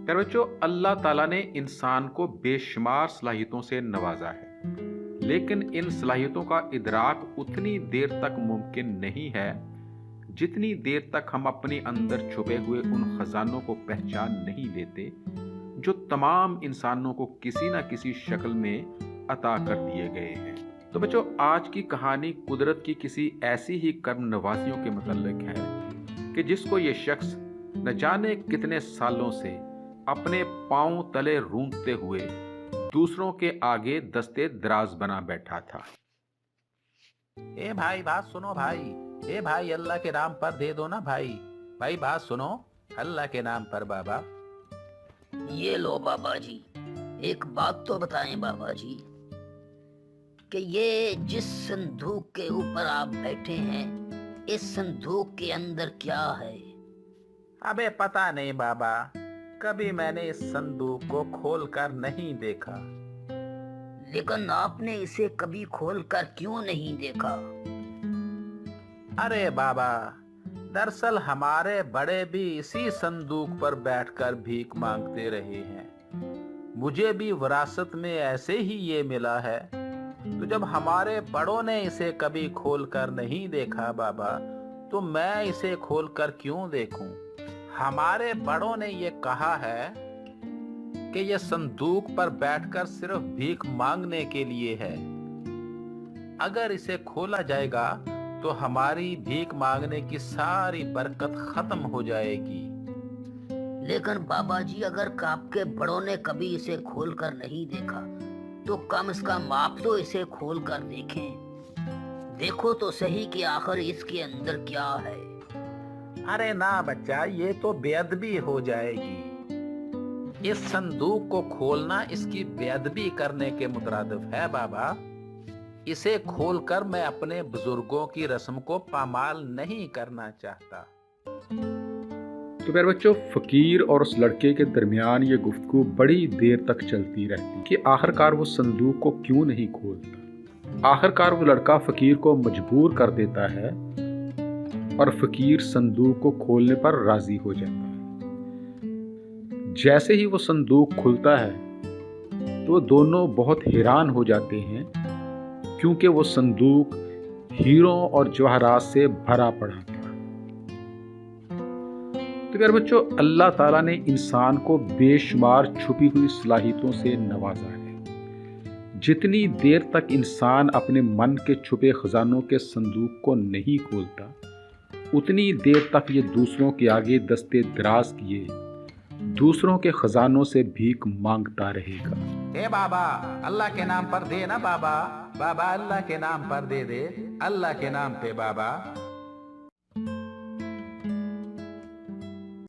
प्यारे बच्चों, अल्लाह ताला ने इंसान को बेशुमार सलाहियतों से नवाजा है, लेकिन इन सलाहियतों का इदराक उतनी देर तक मुमकिन नहीं है जितनी देर तक हम अपने अंदर छुपे हुए उन खजानों को पहचान नहीं लेते जो तमाम इंसानों को किसी न किसी शक्ल में अता कर दिए गए हैं। तो बच्चों, आज की कहानी कुदरत की किसी ऐसी ही कर्म नवाजियों के मुतल्लिक है कि जिसको ये शख्स न जाने कितने सालों से अपने पांव तले रूंधते हुए दूसरों के आगे दस्ते दराज बना बैठा था। ए भाई बात सुनो भाई। ए भाई अल्लाह के नाम पर दे दो ना भाई। भाई बात सुनो, अल्लाह के नाम पर बाबा। ये लो बाबा जी, एक बात तो बताएं बाबा जी कि ये जिस संदूक के ऊपर आप बैठे हैं, इस संदूक के अंदर क्या है? अबे पता नहीं बाबा, कभी मैंने इस संदूक को खोल कर नहीं देखा। लेकिन आपने इसे कभी खोल कर क्यों नहीं देखा? अरे बाबा, दरअसल हमारे बड़े भी इसी संदूक पर बैठकर भीख मांगते रहे हैं। मुझे भी विरासत में ऐसे ही ये मिला है। तो जब हमारे बड़ों ने इसे कभी खोल कर नहीं देखा बाबा, तो मैं इसे खोल कर क्यों देखूं? हमारे बड़ों ने ये कहा है कि ये संदूक पर बैठकर सिर्फ भीख मांगने के लिए है। अगर इसे खोला जाएगा तो हमारी भीख मांगने की सारी बरकत खत्म हो जाएगी। लेकिन बाबा जी, अगर आपके बड़ों ने कभी इसे खोल कर नहीं देखा तो कम से कम आप तो इसे खोल कर देखें। देखो तो सही कि आखिर इसके अंदर क्या है। अरे ना बच्चा, ये तो बेअदबी हो जाएगी। इस संदूक को खोलना इसकी बेअदबी करने के मुतरादिफ है बाबा। इसे खोलकर मैं अपने बुजुर्गों की रस्म को पामाल नहीं करना चाहता। तो प्यारे बच्चों, फकीर और उस लड़के के दरमियान ये गुफ्तगू बड़ी देर तक चलती रहती कि आखिरकार वो संदूक को क्यों नहीं खोलता। आखिरकार वो लड़का फकीर को मजबूर कर देता है और फकीर संदूक को खोलने पर राजी हो जाता है। जैसे ही वो संदूक खुलता है तो दोनों बहुत हैरान हो जाते हैं, क्योंकि वो संदूक हीरों और जवाहरात से भरा पड़ा था। तो प्यारे बच्चों, अल्लाह ताला ने इंसान को बेशुमार छुपी हुई सलाहियतों से नवाजा है। जितनी देर तक इंसान अपने मन के छुपे खजानों के संदूक को नहीं खोलता, उतनी देर तक ये दूसरों के आगे दस्ते दराज किए दूसरों के खजानों से भीख मांगता रहेगा। ए बाबा, अल्लाह के नाम पर दे ना बाबा। बाबा अल्लाह के नाम पर दे दे, अल्लाह के नाम पे बाबा।